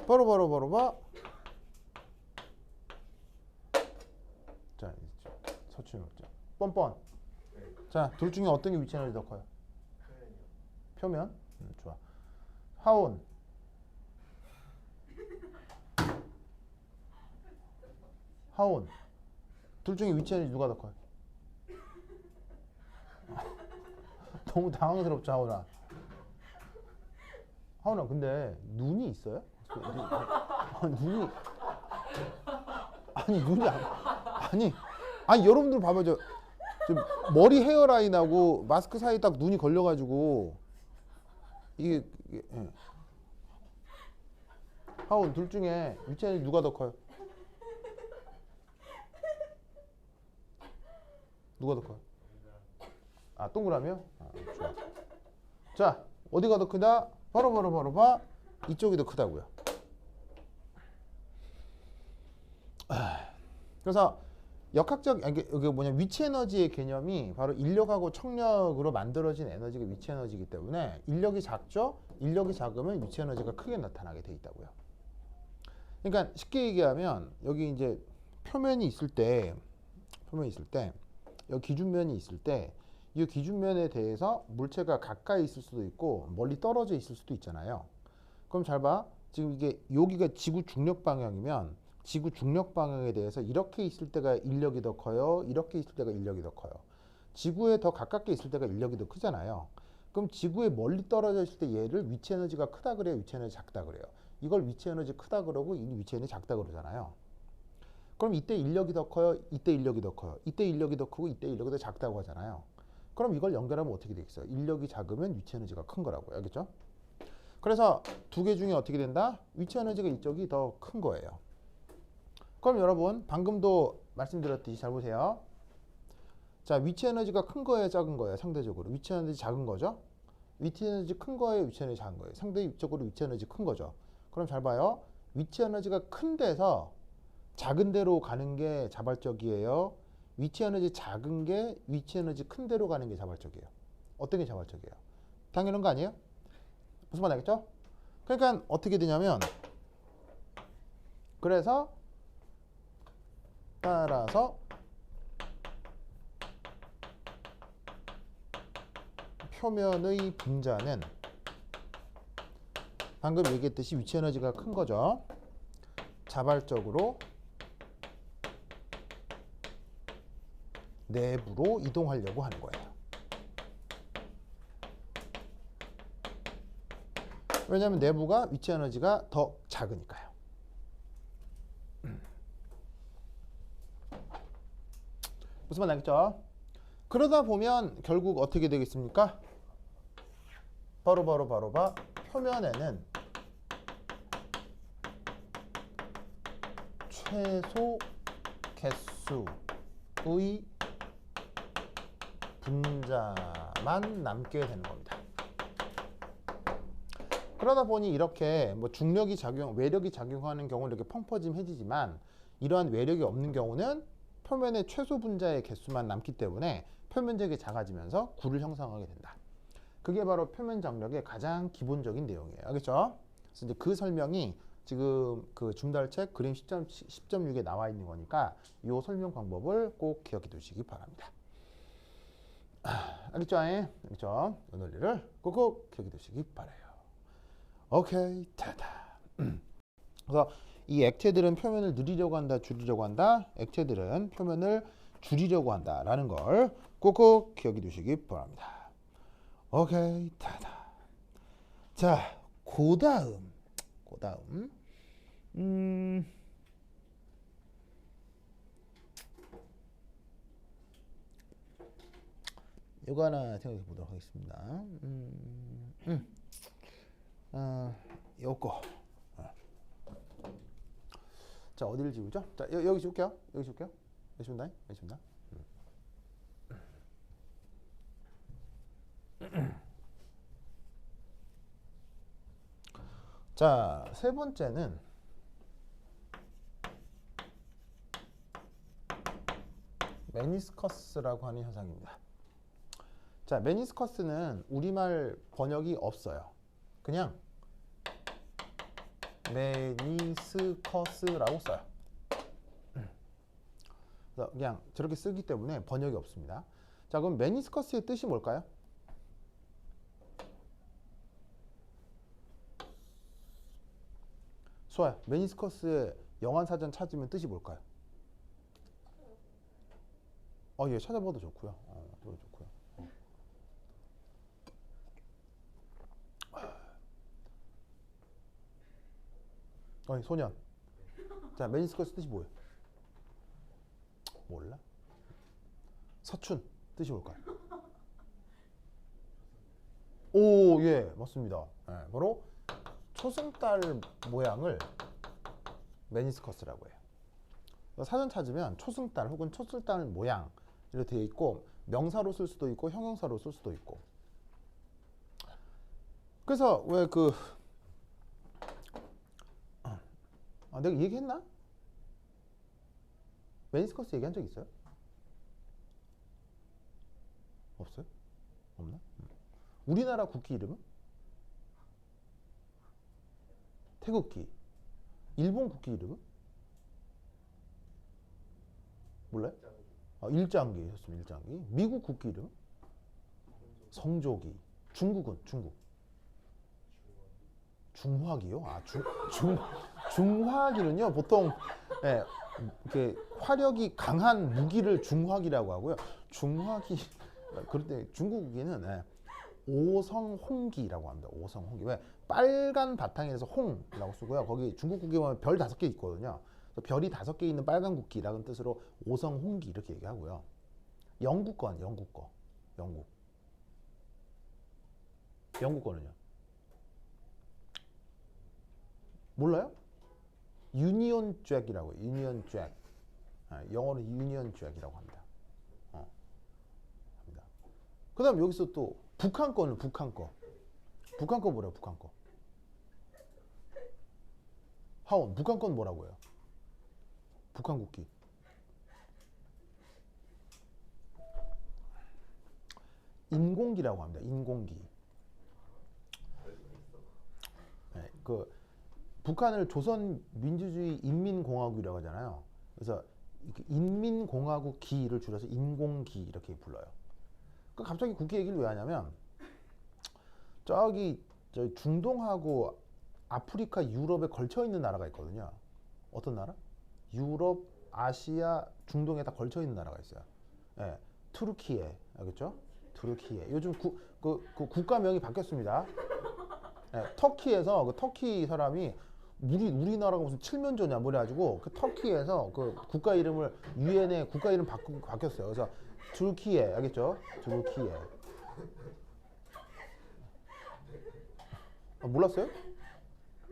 바로 봐. 자, 서춘 없죠. 뻔뻔. 자, 둘 중에 어떤 게 위치 에너지 더 커요? 표면? 좋아. 하온. 하온. 둘 중에 위치 에너지 누가 더 커요? 너무 당황스럽죠, 하온아. 하온아, 근데 눈이 있어요? 눈이 아니 여러분들 봐봐 저 머리 헤어라인하고 마스크 사이 딱 눈이 걸려가지고 이게 예. 하온 둘 중에 위치 에너지 누가 더 커요? 누가 더 커요? 아 동그라미요? 아, 좋아. 자 어디가 더 크다? 바로 봐. 이쪽이 더 크다고요. 그래서 역학적 이게 뭐냐 위치 에너지의 개념이 바로 인력하고 청력으로 만들어진 에너지가 위치 에너지이기 때문에 인력이 작죠? 인력이 작으면 위치 에너지가 크게 나타나게 돼 있다고요. 그러니까 쉽게 얘기하면 여기 이제 표면이 있을 때 여기 기준면이 있을 때 이 기준면에 대해서 물체가 가까이 있을 수도 있고 멀리 떨어져 있을 수도 있잖아요. 그럼 잘 봐. 지금 이게 여기가 지구 중력 방향이면 지구 중력 방향에 대해서 이렇게 있을 때가 인력이 더 커요. 이렇게 있을 때가 인력이 더 커요. 지구에 더 가깝게 있을 때가 인력이 더 크잖아요. 그럼 지구에 멀리 떨어져 있을 때 얘를 위치 에너지가 크다 그래요? 위치 에너지 작다 그래요? 이걸 위치 에너지 크다 그러고 이 위치 에너지 작다 그러잖아요. 그럼 이때 인력이 더 커요? 이때 인력이 더 커요? 이때 인력이 더 크고 이때 인력이 더 작다고 하잖아요. 그럼 이걸 연결하면 어떻게 되겠어요? 인력이 작으면 위치 에너지가 큰 거라고요. 알겠죠? 그래서 두 개 중에 어떻게 된다? 위치 에너지가 이쪽이 더 큰 거예요. 그럼 여러분 방금도 말씀드렸듯이 잘 보세요. 자 위치 에너지가 큰 거예요? 작은 거예요? 상대적으로 위치 에너지 작은 거죠? 위치 에너지 큰 거예요? 위치 에너지 작은 거예요? 상대적으로 위치 에너지 큰 거죠. 그럼 잘 봐요. 위치 에너지가 큰 데서 작은 데로 가는 게 자발적이에요. 위치 에너지 작은 게 위치 에너지 큰 데로 가는 게 자발적이에요. 어떤 게 자발적이에요? 당연한 거 아니에요? 무슨 말 알겠죠? 그러니까 어떻게 되냐면 그래서 따라서 표면의 분자는 방금 얘기했듯이 위치 에너지가 큰 거죠. 자발적으로 내부로 이동하려고 하는 거예요. 왜냐하면 내부가 위치 에너지가 더 작으니까요. 무슨 말 알겠죠? 그러다 보면 결국 어떻게 되겠습니까? 바로 봐. 표면에는 최소 개수의 분자만 남게 되는 겁니다. 그러다 보니 이렇게 뭐 중력이 외력이 작용하는 경우는 이렇게 펑퍼짐해지지만 이러한 외력이 없는 경우는 표면의 최소 분자의 개수만 남기 때문에 표면적이 작아지면서 구를 형성하게 된다. 그게 바로 표면 장력의 가장 기본적인 내용이에요. 알겠죠? 그래서 이제 그 설명이 지금 그 줌달책 그림 10.6에 나와 있는 거니까 이 설명 방법을 꼭 기억해 두시기 바랍니다. 알겠죠? 알겠죠? 이 논리를 꼭 기억해 두시기 바라요. 오케이, 타다. 그래서 이 액체들은 표면을 늘리려고 한다, 줄이려고 한다. 액체들은 표면을 줄이려고 한다라는 걸 꼭 기억해 두시기 바랍니다. 오케이, 타다. 자, 그다음. 이거 하나 생각해 보도록 하겠습니다. 요거. 자, 어디를 지우죠? 자, 여기 지울게요. 여기 지운다. 자, 세 번째는 메니스커스라고 하는 현상입니다. 자, 메니스커스는 우리말 번역이 없어요. 그냥 메니스커스라고 써요. 그래서 그냥 저렇게 쓰기 때문에 번역이 없습니다. 자, 그럼 메니스커스의 뜻이 뭘까요? 수아야, 메니스커스의 영안사전 찾으면 뜻이 뭘까요? 예, 찾아봐도 좋고요. 그거 좋고요. 소년. 자, 메니스커스 뜻이 뭐예요? 몰라? 서춘 뜻이 뭘까요? 오, 예, 맞습니다. 예, 바로 초승달 모양을 메니스커스라고 해요. 사전 찾으면 초승달 혹은 초승달 모양 이렇게 되어 있고 명사로 쓸 수도 있고 형용사로 쓸 수도 있고. 그래서 왜 내가 얘기했나? 메니스커스 얘기한 적 있어요? 없어요? 없나? 우리나라 국기 이름은? 태극기. 일본 국기 이름은? 몰라요? 일장기 했습니다. 일장기. 미국 국기 이름은? 성조기. 중국은? 중국. 중화기요? 중화기는요 보통 이렇게 화력이 강한 무기를 중화기라고 하고요. 중화기 그런데 중국기는 오성홍기라고 합니다. 오성홍기. 왜? 빨간 바탕에서 홍이라고 쓰고요. 거기 중국 국기 보면 별 5개 있거든요. 별이 5개 있는 빨간 국기라는 뜻으로 오성홍기 이렇게 얘기하고요. 영국 거는 영국 거. 영국 거는요? 몰라요? 유니온 잭이라고 해요. 유니온 잭. 영어는 유니온 잭이라고 합니다. 그 다음 여기서 또 북한 거는 북한 거. 북한 거 뭐래요? 북한 거. 하원. 북한 건 뭐라고 해요? 북한 국기. 인공기라고 합니다. 인공기. 북한을 조선민주주의 인민공화국이라고 하잖아요. 그래서 인민공화국 기를 줄여서 인공기 이렇게 불러요. 갑자기 국기 얘기를 왜 하냐면 저기 중동하고 아프리카, 유럽에 걸쳐 있는 나라가 있거든요. 어떤 나라? 유럽, 아시아, 중동에 다 걸쳐 있는 나라가 있어요. 예, 투르키예, 알겠죠? 투르키예. 요즘 그 국가명이 바뀌었습니다. 예, 터키에서 터키 사람이 우리나라가 무슨 칠면조냐 뭐 그래가지고 터키에서 국가 이름을 유엔의 국가 이름 바뀌었어요. 그래서 투르키예, 알겠죠? 투르키예. 몰랐어요?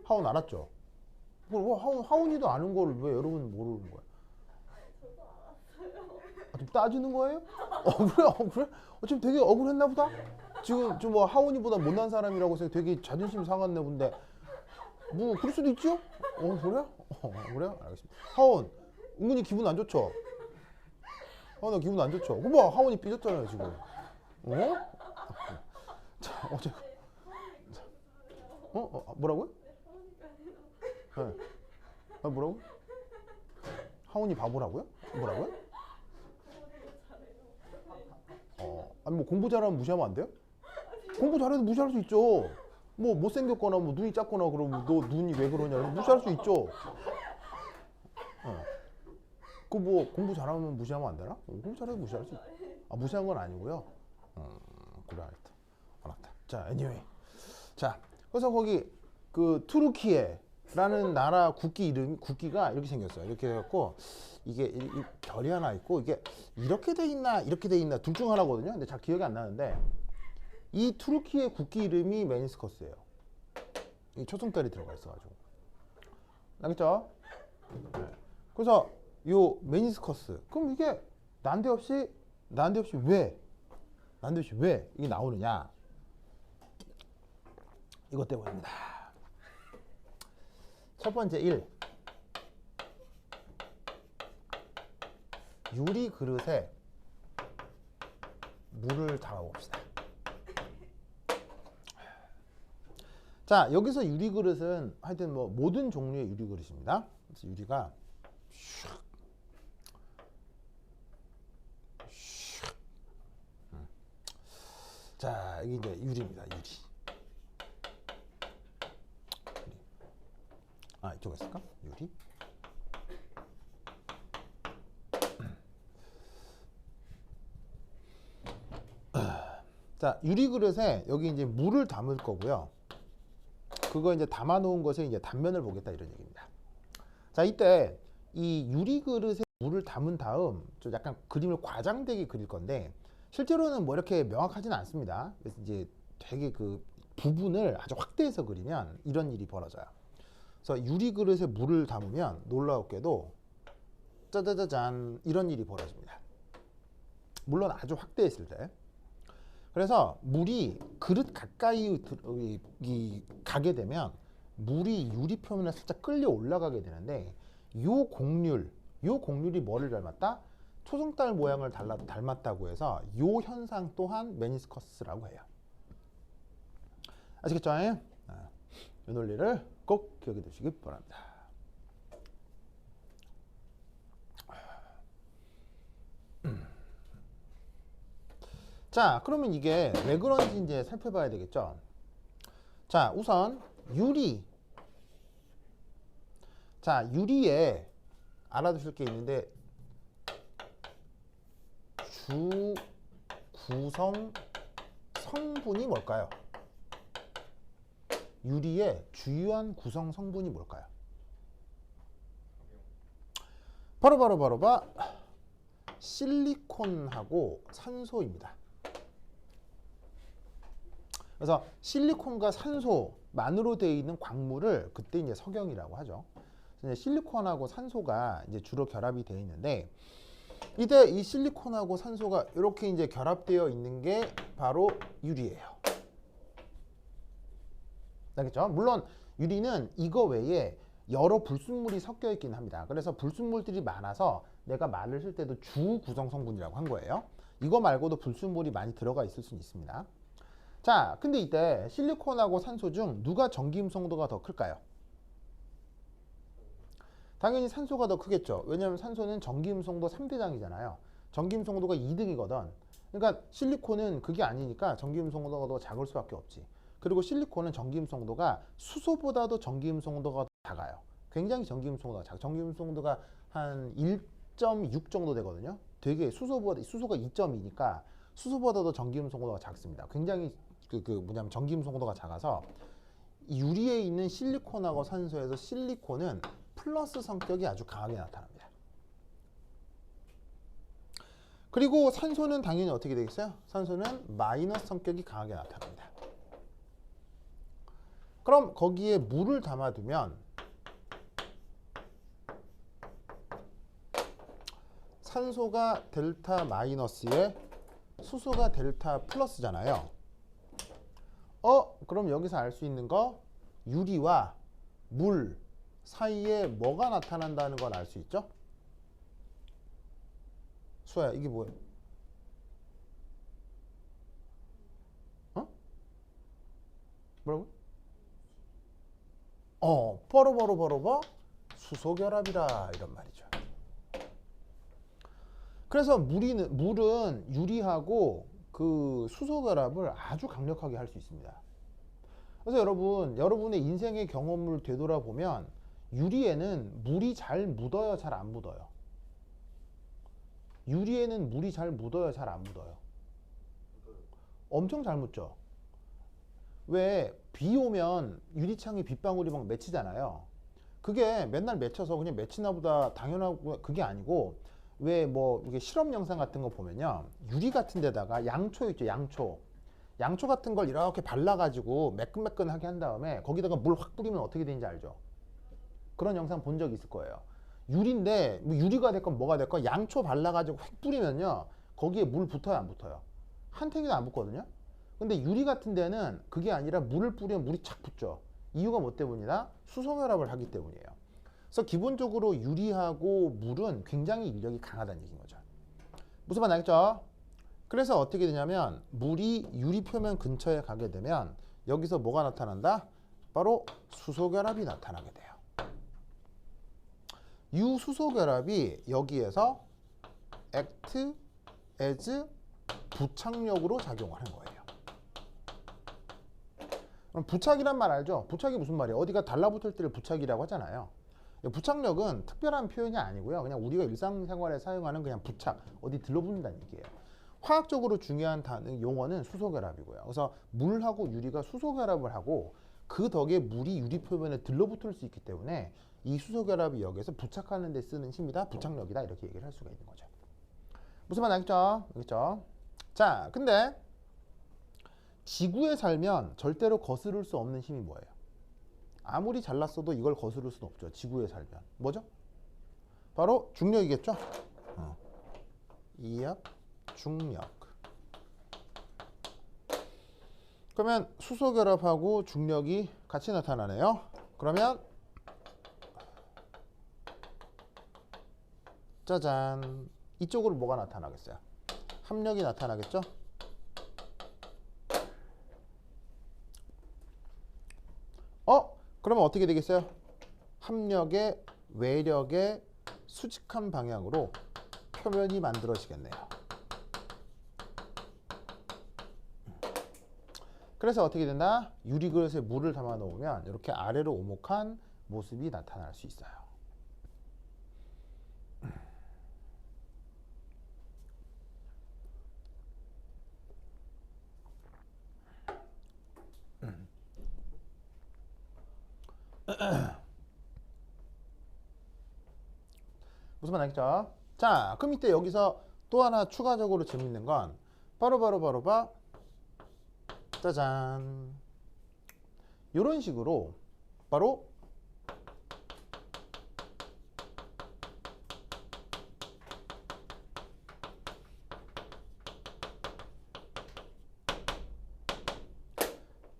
하운 알았죠? 하운이도 아는 걸 왜 여러분 모르는 거야? 좀 따지는 거예요? 그래? 지금 되게 억울했나 보다? 지금 좀 하운이보다 못난 사람이라고 해서 되게 자존심 상했나 본데 뭐 그럴 수도 있죠? 그래? 그래요? 알겠습니다. 하운 은근히 기분 안 좋죠? 나 기분 안 좋죠? 그럼 하운이 삐졌잖아요 지금. 자, 뭐라고요? 네. 뭐라고? 하운이 바보라고요? 뭐라고요? 아니 뭐 공부 잘하면 무시하면 안 돼요? 공부 잘해도 무시할 수 있죠. 뭐 못생겼거나 뭐 눈이 작거나 그러면 너 눈이 왜 그러냐 무시할 수 있죠. 뭐 공부 잘하면 무시하면 안 되나? 공부 잘해도 무시할 수 있죠. 무시한 건 아니고요. 그래 알았다. 자, anyway. 자, 그래서 거기 투르키예라는 나라 국기가 이렇게 생겼어요. 이렇게 해갖고 이게 별이 하나 있고 이게 이렇게 돼 있나 이렇게 돼 있나 둘 중 하나거든요. 근데 잘 기억이 안 나는데 이 투르키의 국기 이름이 메니스커스예요. 이 초승달이 들어가 있어가지고. 알겠죠? 네. 그래서 요 메니스커스. 그럼 이게 난데없이 왜 이게 나오느냐? 이것 때문입니다. 첫 번째 1. 유리 그릇에 물을 담아봅시다. 자, 여기서 유리 그릇은 하여튼 뭐 모든 종류의 유리 그릇입니다. 그래서 유리가 자, 이게 이제 유리입니다. 유리. 아, 이쪽에 있을까? 유리. 자, 유리 그릇에 여기 이제 물을 담을 거고요. 그거 이제 담아 놓은 것에 이제 단면을 보겠다 이런 얘기입니다. 자, 이때 이 유리 그릇에 물을 담은 다음 좀 약간 그림을 과장되게 그릴 건데 실제로는 뭐 이렇게 명확하지는 않습니다. 그래서 이제 되게 그 부분을 아주 확대해서 그리면 이런 일이 벌어져요. 그래서 유리 그릇에 물을 담으면 놀라웠게도 짜자자잔 이런 일이 벌어집니다. 물론 아주 확대했을 때. 그래서 물이 그릇 가까이 가게 되면 물이 유리 표면에 살짝 끌려 올라가게 되는데 요 곡률이 뭐를 닮았다? 초승달 모양을 닮았다고 해서 요 현상 또한 메니스커스라고 해요. 아시겠죠? 이 논리를 꼭 기억해 두시기 바랍니다. 자, 그러면 이게 왜 그런지 이제 살펴봐야 되겠죠. 자, 우선 유리. 자, 유리에 알아두실 게 있는데 주 구성 성분이 뭘까요? 유리의 주요한 구성 성분이 뭘까요? 바로 실리콘하고 산소입니다. 그래서 실리콘과 산소만으로 되어 있는 광물을 그때 이제 석영이라고 하죠. 그래서 실리콘하고 산소가 이제 주로 결합이 되어 있는데 이때 이 실리콘하고 산소가 이렇게 이제 결합되어 있는 게 바로 유리예요. 알겠죠? 물론 유리는 이거 외에 여러 불순물이 섞여 있긴 합니다. 그래서 불순물들이 많아서 내가 말을 쓸 때도 주 구성 성분이라고 한 거예요. 이거 말고도 불순물이 많이 들어가 있을 수는 있습니다. 자, 근데 이때 실리콘하고 산소 중 누가 전기음성도가 더 클까요? 당연히 산소가 더 크겠죠. 왜냐하면 산소는 전기음성도 3대장이잖아요. 전기음성도가 2등이거든. 그러니까 실리콘은 그게 아니니까 전기음성도가 더 작을 수밖에 없지. 그리고 실리콘은 전기음성도가 수소보다도 전기음성도가 더 작아요. 굉장히 전기음성도가 작아요. 전기음성도가 한 1.6 정도 되거든요. 되게 수소가 2.2니까 수소보다도 전기음성도가 작습니다. 굉장히 뭐냐면 전기음성도가 작아서 유리에 있는 실리콘하고 산소에서 실리콘은 플러스 성격이 아주 강하게 나타납니다. 그리고 산소는 당연히 어떻게 되겠어요? 산소는 마이너스 성격이 강하게 나타납니다. 그럼 거기에 물을 담아두면 산소가 델타 마이너스에 수소가 델타 플러스잖아요. 그럼 여기서 알 수 있는 거 유리와 물 사이에 뭐가 나타난다는 걸 알 수 있죠? 수아야, 이게 뭐예요? 뭐라고? 버러버 수소결합이라 이런 말이죠. 그래서 물은 유리하고 그 수소결합을 아주 강력하게 할 수 있습니다. 그래서 여러분의 인생의 경험을 되돌아보면 유리에는 물이 잘 묻어요, 잘 안 묻어요? 유리에는 물이 잘 묻어요, 잘 안 묻어요? 엄청 잘 묻죠. 왜 비 오면 유리창에 빗방울이 막 맺히잖아요. 그게 맨날 맺혀서 그냥 맺히나 보다 당연하고 그게 아니고 왜 뭐 이게 실험 영상 같은 거 보면요. 유리 같은 데다가 양초 있죠, 양초 같은 걸 이렇게 발라가지고 매끈매끈하게 한 다음에 거기다가 물 확 뿌리면 어떻게 되는지 알죠? 그런 영상 본 적 있을 거예요. 유리인데 뭐 유리가 됐건 뭐가 됐건 양초 발라가지고 휙 뿌리면요. 거기에 물 붙어요, 안 붙어요? 한 탱이도 안 붙거든요. 근데 유리 같은 데는 그게 아니라 물을 뿌리면 물이 착 붙죠. 이유가 뭐 때문이다? 수소 결합을 하기 때문이에요. 그래서 기본적으로 유리하고 물은 굉장히 인력이 강하다는 얘기인 거죠. 무슨 말 알겠죠? 그래서 어떻게 되냐면 물이 유리 표면 근처에 가게 되면 여기서 뭐가 나타난다? 바로 수소 결합이 나타나게 돼요. 이 수소 결합이 여기에서 act as 부착력으로 작용을 하는 거예요. 그럼 부착이란 말 알죠? 부착이 무슨 말이에요? 어디가 달라붙을 때를 부착이라고 하잖아요. 부착력은 특별한 표현이 아니고요. 그냥 우리가 일상생활에 사용하는 그냥 부착, 어디 들러붙는다는 얘기예요. 화학적으로 중요한 용어는 수소결합이고요. 그래서 물하고 유리가 수소결합을 하고 그 덕에 물이 유리 표면에 들러붙을 수 있기 때문에 이 수소결합이 여기에서 부착하는 데 쓰는 힘이다, 부착력이다 이렇게 얘기를 할 수가 있는 거죠. 무슨 말 알겠죠? 알겠죠? 자, 근데 지구에 살면 절대로 거스를 수 없는 힘이 뭐예요? 아무리 잘났어도 이걸 거스를 수는 없죠. 지구에 살면. 뭐죠? 바로 중력이겠죠? 이압, 중력. 그러면 수소결합하고 중력이 같이 나타나네요. 그러면 짜잔, 이쪽으로 뭐가 나타나겠어요? 합력이 나타나겠죠? 그러면 어떻게 되겠어요? 합력의 외력의 수직한 방향으로 표면이 만들어지겠네요. 그래서 어떻게 된다? 유리그릇에 물을 담아 놓으면 이렇게 아래로 오목한 모습이 나타날 수 있어요. 무슨 말 알겠죠? 자, 그럼 이때 여기서 또 하나 추가적으로 재밌는 건 바로 짜잔, 이런 식으로 바로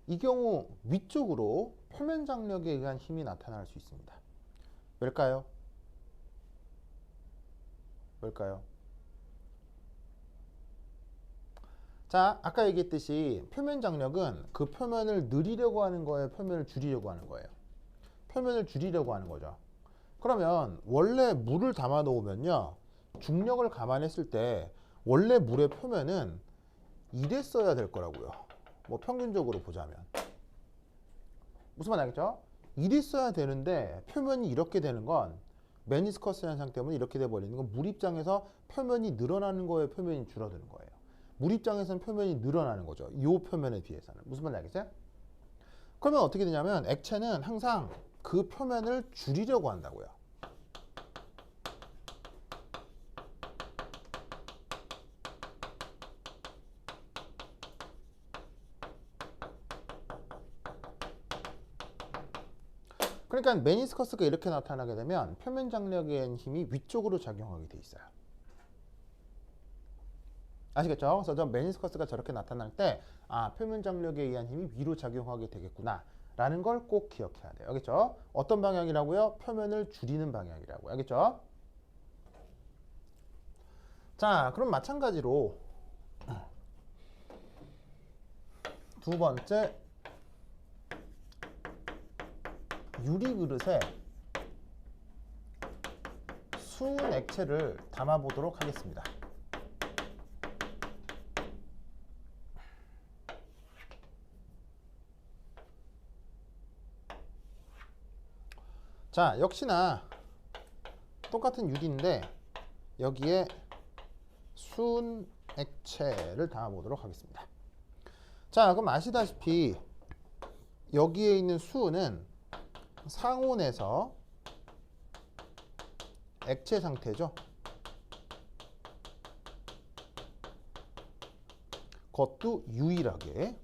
이 경우 위쪽으로 표면 장력에 의한 힘이 나타날 수 있습니다. 왜일까요? 왜일까요? 자, 아까 얘기했듯이 표면 장력은 그 표면을 늘리려고 하는 거예요? 표면을 줄이려고 하는 거예요? 표면을 줄이려고 하는 거죠. 그러면 원래 물을 담아 놓으면요, 중력을 감안했을 때 원래 물의 표면은 이랬어야 될 거라고요. 뭐 평균적으로 보자면. 무슨 말 알겠죠? 이랬어야 되는데 표면이 이렇게 되는 건 메니스커스 현상 때문에 이렇게 돼버리는 건 물 입장에서 표면이 늘어나는 거예요? 표면이 줄어드는 거예요? 물 입장에서는 표면이 늘어나는 거죠. 이 표면에 비해서는. 무슨 말인지 알겠어요? 그러면 어떻게 되냐면 액체는 항상 그 표면을 줄이려고 한다고요. 그러니까 메니스커스가 이렇게 나타나게 되면 표면 장력의 힘이 위쪽으로 작용하게 돼 있어요. 아시겠죠? 그래서 저 메니스커스가 저렇게 나타날 때 표면 장력에 의한 힘이 위로 작용하게 되겠구나 라는 걸 꼭 기억해야 돼요. 알겠죠? 어떤 방향이라고요? 표면을 줄이는 방향이라고요. 알겠죠? 자, 그럼 마찬가지로 두 번째, 유리 그릇에 수은 액체를 담아 보도록 하겠습니다. 자, 역시나 똑같은 유리인데 여기에 수은 액체를 담아 보도록 하겠습니다. 자, 그럼 아시다시피 여기에 있는 수은은 상온에서 액체 상태죠. 그것도 유일하게.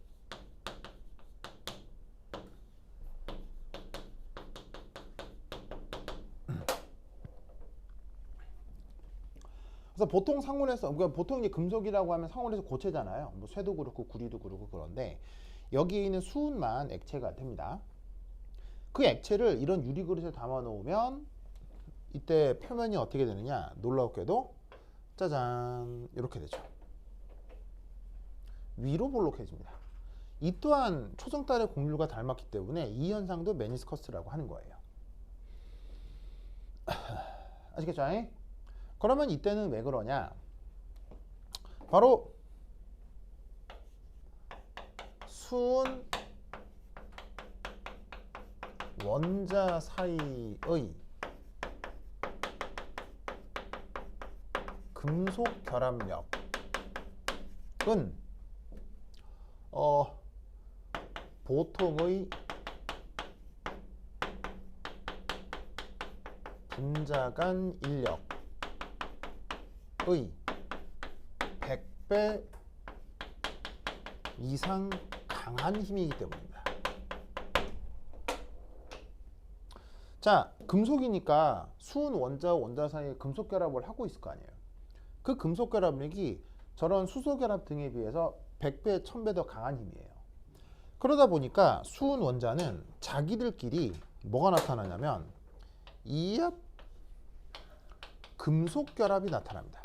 그래서 보통 상온에서, 그러니까 보통 이제 금속이라고 하면 상온에서 고체잖아요. 뭐 쇠도 그렇고 구리도 그렇고. 그런데 여기에 있는 수은만 액체가 됩니다. 그 액체를 이런 유리 그릇에 담아 놓으면 이때 표면이 어떻게 되느냐? 놀랍게도 짜잔 이렇게 되죠. 위로 볼록해집니다. 이 또한 초승달의 곡률과 닮았기 때문에 이 현상도 메니스커스라고 하는 거예요. 아시겠죠? 그러면 이때는 왜 그러냐? 바로 수은 원자 사이의 금속 결합력은 보통의 분자간 인력의 100배 이상 강한 힘이기 때문입니다. 자, 금속이니까 수은 원자와 원자 사이에 금속 결합을 하고 있을 거 아니에요. 그 금속 결합력이 저런 수소 결합 등에 비해서 100배, 1000배 더 강한 힘이에요. 그러다 보니까 수은 원자는 자기들끼리 뭐가 나타나냐면 이압 금속 결합이 나타납니다.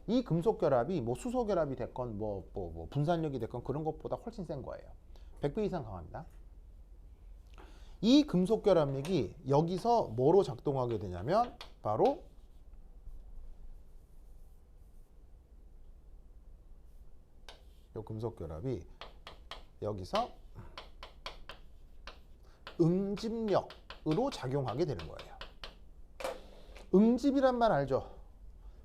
이 금속 결합이 뭐 수소 결합이 됐건 뭐 분산력이 됐건 그런 것보다 훨씬 센 거예요. 100배 이상 강합니다. 이 금속 결합력이 여기서 뭐로 작동하게 되냐면 바로 이 금속 결합이 여기서 응집력으로 작용하게 되는 거예요. 응집이란 말 알죠?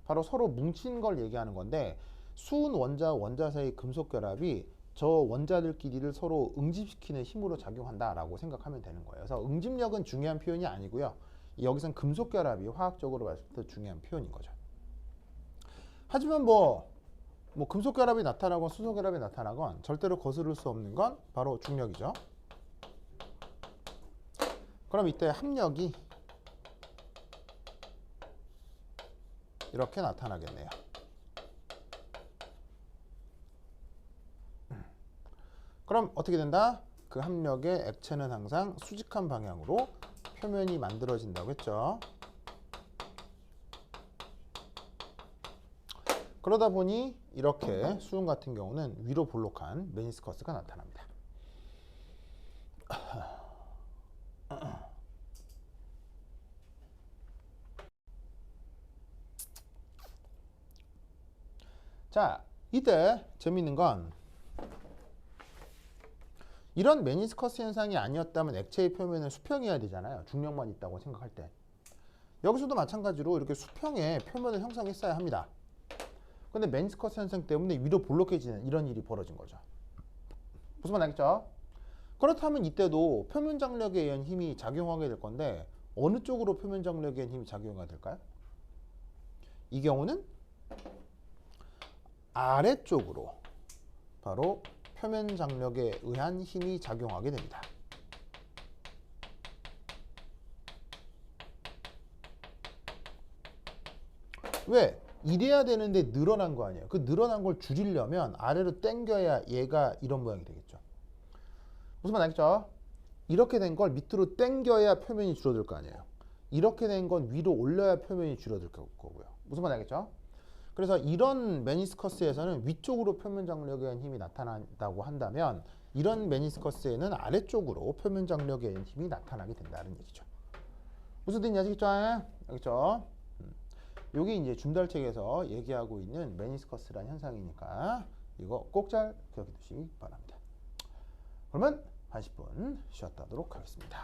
바로 서로 뭉친 걸 얘기하는 건데 수은 원자와 원자 사이 금속 결합이 저 원자들끼리를 서로 응집시키는 힘으로 작용한다라고 생각하면 되는 거예요. 그래서 응집력은 중요한 표현이 아니고요. 여기선 금속 결합이 화학적으로 봤을 때 중요한 표현인 거죠. 하지만 뭐 금속 결합이 나타나건 수소 결합이 나타나건 절대로 거스를 수 없는 건 바로 중력이죠. 그럼 이때 합력이 이렇게 나타나겠네요. 그럼 어떻게 된다? 그 합력의 액체는 항상 수직한 방향으로 표면이 만들어진다고 했죠. 그러다 보니 이렇게 수은 같은 경우는 위로 볼록한 메니스커스가 나타납니다. 자, 이때 재밌는 건 이런 메니스커스 현상이 아니었다면 액체의 표면은 수평이어야 되잖아요. 중력만 있다고 생각할 때. 여기서도 마찬가지로 이렇게 수평의 표면을 형성했어야 합니다. 근데 메니스커스 현상 때문에 위로 볼록해지는 이런 일이 벌어진 거죠. 무슨 말 알겠죠? 그렇다면 이때도 표면 장력에 의한 힘이 작용하게 될 건데 어느 쪽으로 표면 장력에 의한 힘이 작용하게 될까요? 이 경우는 아래쪽으로 바로 표면 장력에 의한 힘이 작용하게 됩니다. 왜? 이래야 되는데 늘어난 거 아니에요. 그 늘어난 걸 줄이려면 아래로 당겨야 얘가 이런 모양이 되겠죠. 무슨 말 알겠죠? 이렇게 된 걸 밑으로 당겨야 표면이 줄어들 거 아니에요. 이렇게 된 건 위로 올려야 표면이 줄어들 거고요. 무슨 말 알겠죠? 그래서 이런 메니스커스에서는 위쪽으로 표면 장력에 의한 힘이 나타난다고 한다면 이런 메니스커스에는 아래쪽으로 표면 장력에 의한 힘이 나타나게 된다는 얘기죠. 무슨 뜻인지 아시겠죠? 알겠죠? 이게 이제 준달책에서 얘기하고 있는 메니스커스라는 현상이니까 이거 꼭 잘 기억해 두시기 바랍니다. 그러면 한 10분 쉬었다 하도록 하겠습니다.